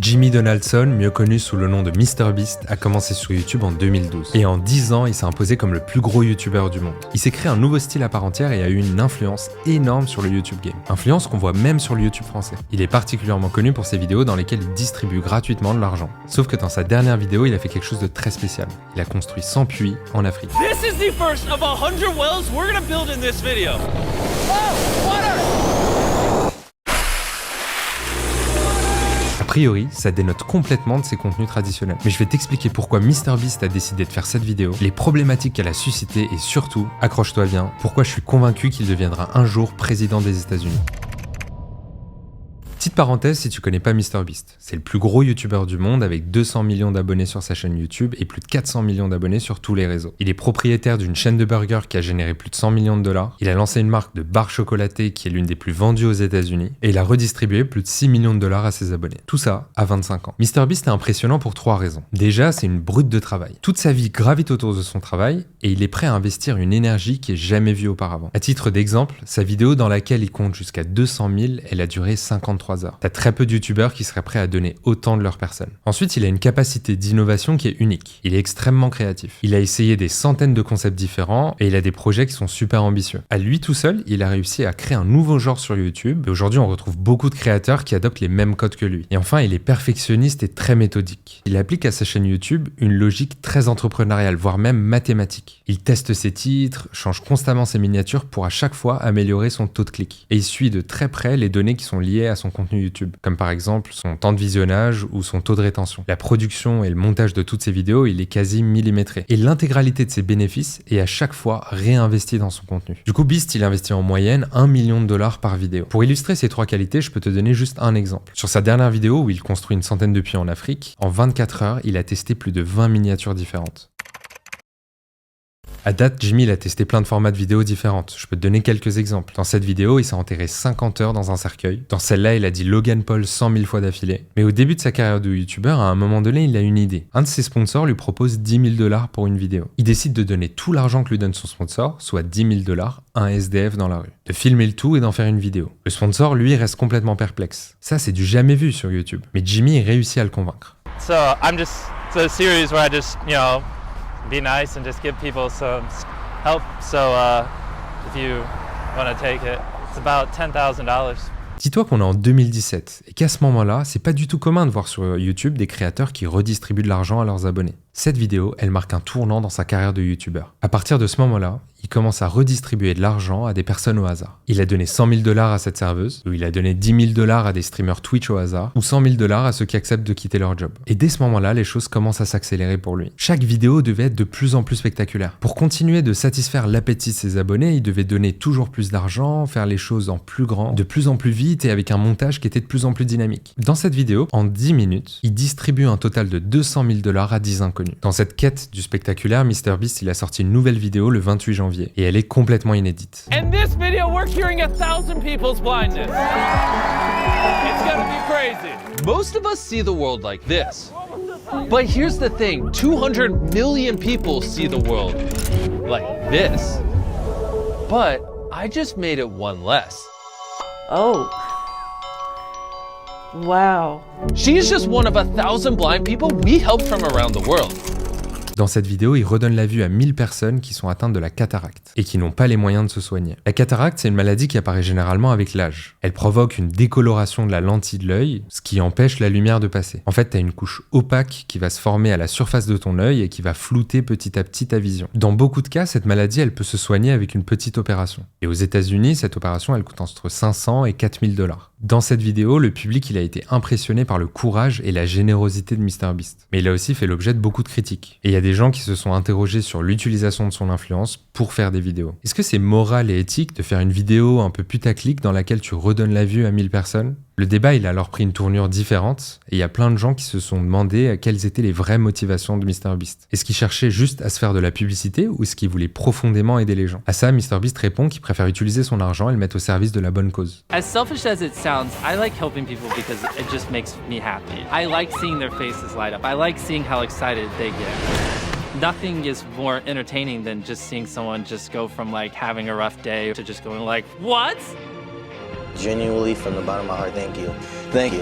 Jimmy Donaldson, mieux connu sous le nom de MrBeast, a commencé sur YouTube en 2012. Et en 10 ans, il s'est imposé comme le plus gros YouTuber du monde. Il s'est créé un nouveau style à part entière et a eu une influence énorme sur le YouTube game. Influence qu'on voit même sur le YouTube français. Il est particulièrement connu pour ses vidéos dans lesquelles il distribue gratuitement de l'argent. Sauf que dans sa dernière vidéo, il a fait quelque chose de très spécial. Il a construit 100 puits en Afrique. This is the first of 100 wells we're gonna build in this video. Oh, water! A priori, ça dénote complètement de ses contenus traditionnels. Mais je vais t'expliquer pourquoi MrBeast a décidé de faire cette vidéo, les problématiques qu'elle a suscitées et surtout, accroche-toi bien, pourquoi je suis convaincu qu'il deviendra un jour président des États-Unis. Petite parenthèse si tu connais pas MrBeast, c'est le plus gros youtubeur du monde avec 200 millions d'abonnés sur sa chaîne YouTube et plus de 400 millions d'abonnés sur tous les réseaux. Il est propriétaire d'une chaîne de burgers qui a généré plus de 100 millions de dollars, il a lancé une marque de barres chocolatées qui est l'une des plus vendues aux États-Unis et il a redistribué plus de 6 millions de dollars à ses abonnés. Tout ça à 25 ans. MrBeast est impressionnant pour 3 raisons. Déjà, c'est une brute de travail. Toute sa vie gravite autour de son travail et il est prêt à investir une énergie qui est jamais vue auparavant. À titre d'exemple, sa vidéo dans laquelle il compte jusqu'à 200 000, elle a duré 53 heures. T'as très peu de youtubeurs qui seraient prêts à donner autant de leur personne. Ensuite, il a une capacité d'innovation qui est unique. Il est extrêmement créatif. Il a essayé des centaines de concepts différents et il a des projets qui sont super ambitieux. À lui tout seul, il a réussi à créer un nouveau genre sur YouTube et aujourd'hui, on retrouve beaucoup de créateurs qui adoptent les mêmes codes que lui. Et enfin, il est perfectionniste et très méthodique. Il applique à sa chaîne YouTube une logique très entrepreneuriale, voire même mathématique. Il teste ses titres, change constamment ses miniatures pour à chaque fois améliorer son taux de clic. Et il suit de très près les données qui sont liées à son contenu YouTube, comme par exemple son temps de visionnage ou son taux de rétention. La production et le montage de toutes ces vidéos, il est quasi millimétré. Et l'intégralité de ses bénéfices est à chaque fois réinvesti dans son contenu. Du coup, Beast, il investit en moyenne 1 million de dollars par vidéo. Pour illustrer ces 3 qualités, je peux te donner juste un exemple. Sur sa dernière vidéo où il construit une centaine de puits en Afrique, en 24 heures, il a testé plus de 20 miniatures différentes. À date, Jimmy il a testé plein de formats de vidéos différentes. Je peux te donner quelques exemples. Dans cette vidéo, il s'est enterré 50 heures dans un cercueil. Dans celle-là, il a dit Logan Paul 100 000 fois d'affilée. Mais au début de sa carrière de youtubeur, à un moment donné, il a une idée. Un de ses sponsors lui propose 10 000 dollars pour une vidéo. Il décide de donner tout l'argent que lui donne son sponsor, soit 10 000 dollars, à un SDF dans la rue. De filmer le tout et d'en faire une vidéo. Le sponsor, lui, reste complètement perplexe. Ça, c'est du jamais vu sur YouTube. Mais Jimmy réussit à le convaincre. So it's a series where I just, be nice and just give people some help. So if you want to take it, it's about $10,000. Dis-toi qu'on est en 2017 et qu'à ce moment-là, c'est pas du tout commun de voir sur YouTube des créateurs qui redistribuent de l'argent à leurs abonnés. Cette vidéo, elle marque un tournant dans sa carrière de youtubeur. À partir de ce moment-là, il commence à redistribuer de l'argent à des personnes au hasard. Il a donné 100 000 dollars à cette serveuse, ou il a donné 10 000 dollars à des streamers Twitch au hasard, ou 100 000 dollars à ceux qui acceptent de quitter leur job. Et dès ce moment-là, les choses commencent à s'accélérer pour lui. Chaque vidéo devait être de plus en plus spectaculaire. Pour continuer de satisfaire l'appétit de ses abonnés, il devait donner toujours plus d'argent, faire les choses en plus grand, de plus en plus vite et avec un montage qui était de plus en plus dynamique. Dans cette vidéo, en 10 minutes, il distribue un total de 200 000 dollars à 10 inconnus. Dans cette quête du spectaculaire, MrBeast il a sorti une nouvelle vidéo le 28 janvier et elle est complètement inédite. In this video, we're curing 1,000 people's blindness. It's gonna be crazy. Most of us see the world like this. But here's the thing, 200 million people see the world like this. But I just made it one less. Oh. Wow. She's just one of 1,000 blind people we helped from around the world. Dans cette vidéo, il redonne la vue à 1000 personnes qui sont atteintes de la cataracte et qui n'ont pas les moyens de se soigner. La cataracte, c'est une maladie qui apparaît généralement avec l'âge. Elle provoque une décoloration de la lentille de l'œil, ce qui empêche la lumière de passer. En fait, tu as une couche opaque qui va se former à la surface de ton œil et qui va flouter petit à petit ta vision. Dans beaucoup de cas, cette maladie, elle peut se soigner avec une petite opération. Et aux États-Unis, cette opération, elle coûte entre 500 et 4000 dollars. Dans cette vidéo, le public il a été impressionné par le courage et la générosité de MrBeast. Mais il a aussi fait l'objet de beaucoup de critiques. Et il y a des gens qui se sont interrogés sur l'utilisation de son influence pour faire des vidéos. Est-ce que c'est moral et éthique de faire une vidéo un peu putaclic dans laquelle tu redonnes la vue à 1000 personnes ? Le débat, il a alors pris une tournure différente et il y a plein de gens qui se sont demandé quelles étaient les vraies motivations de MrBeast. Est-ce qu'il cherchait juste à se faire de la publicité ou est-ce qu'il voulait profondément aider les gens ? À ça, MrBeast répond qu'il préfère utiliser son argent et le mettre au service de la bonne cause. As selfish as it sounds, I like helping people because it just makes me happy. I like seeing their faces light up. I like seeing how excited they get. Nothing is more entertaining than just seeing someone just go from like having a rough day to just going like, what? Genuinely, from the bottom of my heart, thank you. Thank you.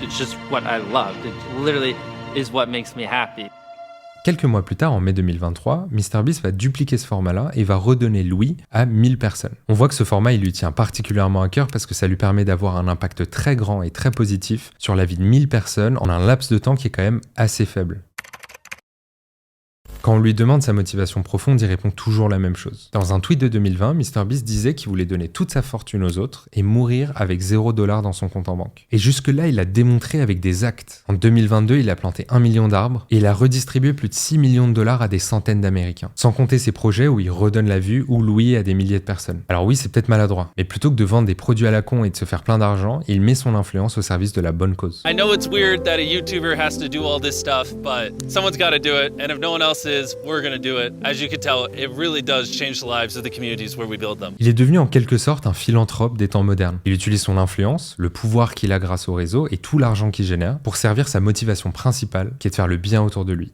It's just what I love. It literally is what makes me happy. Quelques mois plus tard, en mai 2023, MrBeast va dupliquer ce format-là et va redonner Louis à 1000 personnes. On voit que ce format, il lui tient particulièrement à cœur parce que ça lui permet d'avoir un impact très grand et très positif sur la vie de 1000 personnes en un laps de temps qui est quand même assez faible. Quand on lui demande sa motivation profonde, il répond toujours la même chose. Dans un tweet de 2020, MrBeast disait qu'il voulait donner toute sa fortune aux autres et mourir avec $0 dans son compte en banque. Et jusque-là, il a démontré avec des actes. En 2022, il a planté 1 million d'arbres et il a redistribué plus de 6 millions de dollars à des centaines d'Américains. Sans compter ses projets où il redonne la vue ou l'ouïe à des milliers de personnes. Alors oui, c'est peut-être maladroit, mais plutôt que de vendre des produits à la con et de se faire plein d'argent, il met son influence au service de la bonne cause. I know it's weird that a YouTuber has to do all this stuff, but someone's got to do it, and if no one else is, we're gonna do it. As you can tell, it really does change the lives of the communities where we build them. Il est devenu en quelque sorte un philanthrope des temps modernes. Il utilise son influence, le pouvoir qu'il a grâce au réseau et tout l'argent qu'il génère pour servir sa motivation principale, qui est de faire le bien autour de lui.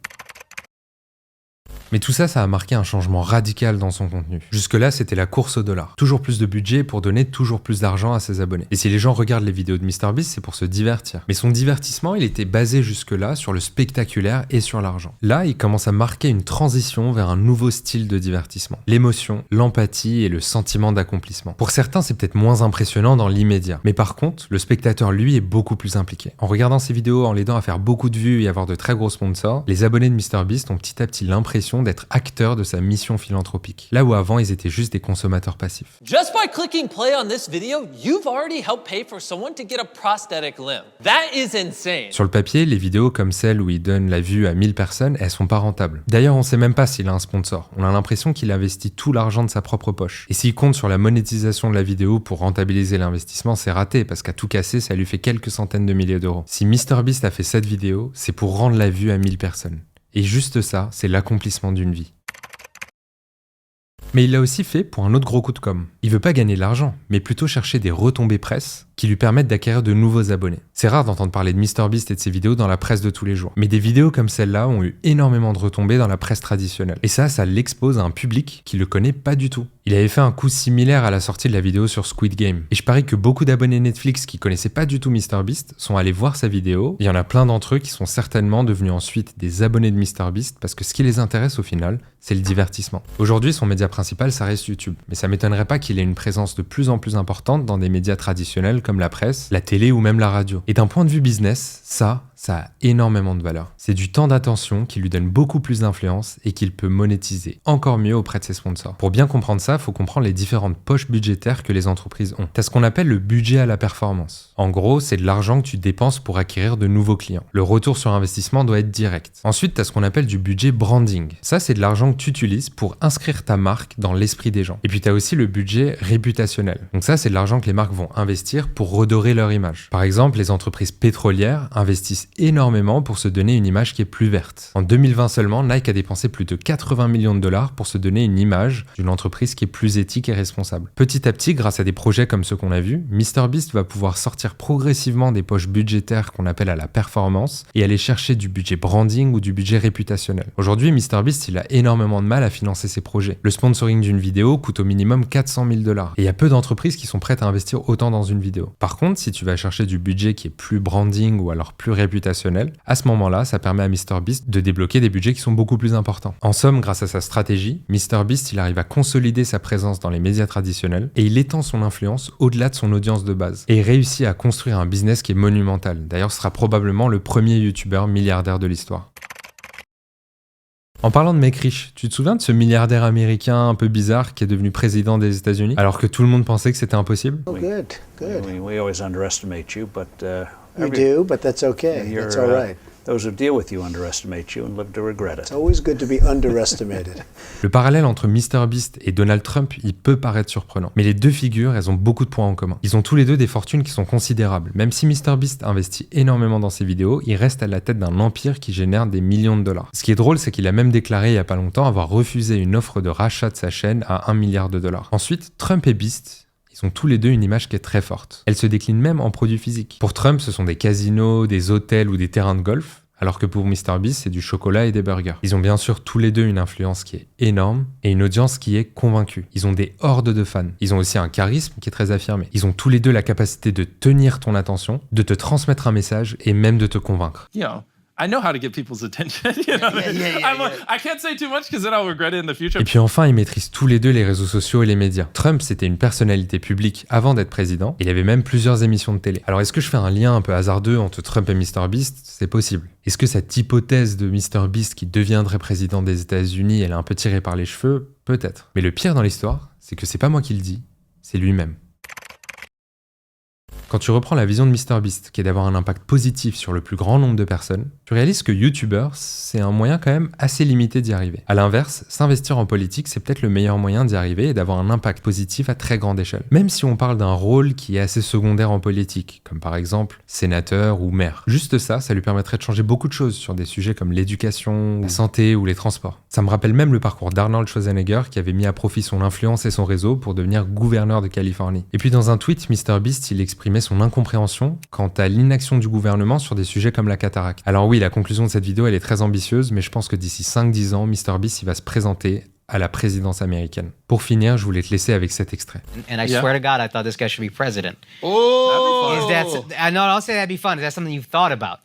Mais tout ça, ça a marqué un changement radical dans son contenu. Jusque-là, c'était la course au dollar. Toujours plus de budget pour donner toujours plus d'argent à ses abonnés. Et si les gens regardent les vidéos de MrBeast, c'est pour se divertir. Mais son divertissement, il était basé jusque-là sur le spectaculaire et sur l'argent. Là, il commence à marquer une transition vers un nouveau style de divertissement. L'émotion, l'empathie et le sentiment d'accomplissement. Pour certains, c'est peut-être moins impressionnant dans l'immédiat. Mais par contre, le spectateur, lui, est beaucoup plus impliqué. En regardant ses vidéos, en l'aidant à faire beaucoup de vues et avoir de très gros sponsors, les abonnés de MrBeast ont petit à petit l'impression d'être acteurs de sa mission philanthropique, là où avant ils étaient juste des consommateurs passifs. Just by clicking play on this video, you've already helped pay for someone to get a prosthetic limb. That is insane. Sur le papier, les vidéos comme celle où il donne la vue à 1000 personnes, elles sont pas rentables. D'ailleurs, on sait même pas s'il a un sponsor. On a l'impression qu'il investit tout l'argent de sa propre poche. Et s'il compte sur la monétisation de la vidéo pour rentabiliser l'investissement, c'est raté parce qu'à tout casser, ça lui fait quelques centaines de milliers d'euros. Si MrBeast a fait cette vidéo, c'est pour rendre la vue à 1000 personnes. Et juste ça, c'est l'accomplissement d'une vie. Mais il l'a aussi fait pour un autre gros coup de com'. Il veut pas gagner de l'argent, mais plutôt chercher des retombées presse qui lui permettent d'acquérir de nouveaux abonnés. C'est rare d'entendre parler de MrBeast et de ses vidéos dans la presse de tous les jours. Mais des vidéos comme celle-là ont eu énormément de retombées dans la presse traditionnelle. Et ça l'expose à un public qui le connaît pas du tout. Il avait fait un coup similaire à la sortie de la vidéo sur Squid Game. Et je parie que beaucoup d'abonnés Netflix qui connaissaient pas du tout MrBeast sont allés voir sa vidéo. Il y en a plein d'entre eux qui sont certainement devenus ensuite des abonnés de MrBeast parce que ce qui les intéresse au final, c'est le divertissement. Aujourd'hui, son média principal, ça reste YouTube. Mais ça m'étonnerait pas qu'il ait une présence de plus en plus importante dans des médias traditionnels comme la presse, la télé ou même la radio. Et d'un point de vue business, ça a énormément de valeur. C'est du temps d'attention qui lui donne beaucoup plus d'influence et qu'il peut monétiser encore mieux auprès de ses sponsors. Pour bien comprendre ça, il faut comprendre les différentes poches budgétaires que les entreprises ont. T'as ce qu'on appelle le budget à la performance. En gros, c'est de l'argent que tu dépenses pour acquérir de nouveaux clients. Le retour sur investissement doit être direct. Ensuite, t'as ce qu'on appelle du budget branding. Ça, c'est de l'argent que tu utilises pour inscrire ta marque dans l'esprit des gens. Et puis t'as aussi le budget réputationnel. Donc ça, c'est de l'argent que les marques vont investir pour redorer leur image. Par exemple, les entreprises pétrolières investissent énormément pour se donner une image qui est plus verte. En 2020 seulement, Nike a dépensé plus de 80 millions de dollars pour se donner une image d'une entreprise qui est plus éthique et responsable. Petit à petit, grâce à des projets comme ceux qu'on a vus, MrBeast va pouvoir sortir progressivement des poches budgétaires qu'on appelle à la performance et aller chercher du budget branding ou du budget réputationnel. Aujourd'hui, MrBeast, il a énormément de mal à financer ses projets. Le sponsoring d'une vidéo coûte au minimum 400 000 $. Et il y a peu d'entreprises qui sont prêtes à investir autant dans une vidéo. Par contre, si tu vas chercher du budget qui est plus branding ou alors plus réputationnel, à ce moment-là, ça permet à MrBeast de débloquer des budgets qui sont beaucoup plus importants. En somme, grâce à sa stratégie, MrBeast, il arrive à consolider sa présence dans les médias traditionnels et il étend son influence au-delà de son audience de base. Et il réussit à construire un business qui est monumental. D'ailleurs, ce sera probablement le premier youtubeur milliardaire de l'histoire. En parlant de mecs riches, tu te souviens de ce milliardaire américain un peu bizarre qui est devenu président des États-Unis alors que tout le monde pensait que c'était impossible? Oh, good. We always underestimate you, but We do, but that's okay. That's all right. Those who deal with you underestimate you and live to regret it. It's always good to be underestimated. Le parallèle entre MrBeast et Donald Trump, il peut paraître surprenant. Mais les deux figures, elles ont beaucoup de points en commun. Ils ont tous les deux des fortunes qui sont considérables. Même si MrBeast investit énormément dans ses vidéos, il reste à la tête d'un empire qui génère des millions de dollars. Ce qui est drôle, c'est qu'il a même déclaré il y a pas longtemps avoir refusé une offre de rachat de sa chaîne à 1 milliard de dollars. Ensuite, Trump et Beast, ils ont tous les deux une image qui est très forte. Elle se décline même en produits physiques. Pour Trump, ce sont des casinos, des hôtels ou des terrains de golf. alors que pour MrBeast, c'est du chocolat et des burgers. Ils ont bien sûr tous les deux une influence qui est énorme et une audience qui est convaincue. Ils ont des hordes de fans. Ils ont aussi un charisme qui est très affirmé. Ils ont tous les deux la capacité de tenir ton attention, de te transmettre un message et même de te convaincre. You know, I know how to get people's attention. You know? I can't say too much because then I'll regret it in the future. Et puis enfin, ils maîtrisent tous les deux les réseaux sociaux et les médias. Trump, c'était une personnalité publique avant d'être président. Il avait même plusieurs émissions de télé. Alors est-ce que je fais un lien un peu hasardeux entre Trump et MrBeast? C'est possible. Est-ce que cette hypothèse de MrBeast qui deviendrait président des États-Unis, elle est un peu tirée par les cheveux? Peut-être. Mais le pire dans l'histoire, c'est que c'est pas moi qui le dis, c'est lui-même. Quand tu reprends la vision de MrBeast, qui est d'avoir un impact positif sur le plus grand nombre de personnes, tu réalises que YouTuber, c'est un moyen quand même assez limité d'y arriver. À l'inverse, s'investir en politique, c'est peut-être le meilleur moyen d'y arriver et d'avoir un impact positif à très grande échelle. Même si on parle d'un rôle qui est assez secondaire en politique, comme par exemple sénateur ou maire. Juste ça lui permettrait de changer beaucoup de choses sur des sujets comme l'éducation, la santé ou les transports. Ça me rappelle même le parcours d'Arnold Schwarzenegger qui avait mis à profit son influence et son réseau pour devenir gouverneur de Californie. Et puis dans un tweet, MrBeast, il exprimait son incompréhension quant à l'inaction du gouvernement sur des sujets comme la cataracte. Alors oui, la conclusion de cette vidéo, elle est très ambitieuse, mais je pense que d'ici 5-10 ans, MrBeast, il va se présenter à la présidence américaine. Pour finir, je voulais te laisser avec cet extrait. And I swear to God, I thought this guy should be president. Oh, Is that? No, don't say that'd be fun. Is that something you've thought about?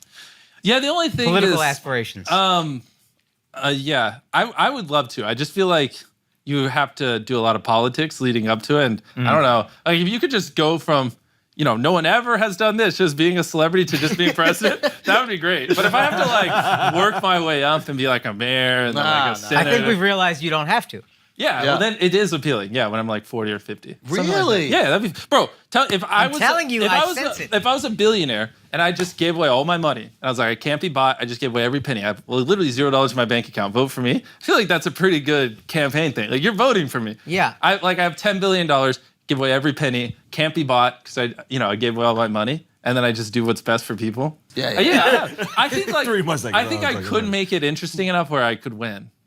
yeah. The only thing Political is, aspirations. yeah, I would love to. I just feel like you have to do a lot of politics leading up to it, and I don't know. Like if you could just go from, you know, no one ever has done this, just being a celebrity to just being president, that would be great. But if I have to like work my way up and be like a mayor and then like a senator, I think we've realized you don't have to. yeah, well then it is appealing. Yeah, when I'm like 40 or 50. Really? Yeah, that'd be, bro. If I was, telling you, if I was sense it. if I was a billionaire and I just gave away all my money, and I was like, I can't be bought. I just gave away every penny. I have literally $0 in my bank account. Vote for me. I feel like that's a pretty good campaign thing. Like you're voting for me. Yeah. I have $10 billion. Give away every penny. Can't be bought because I gave away all my money. And then I just do what's best for people. Yeah. Yeah. I think like 3 months ago, I think I could make it interesting enough where I could win.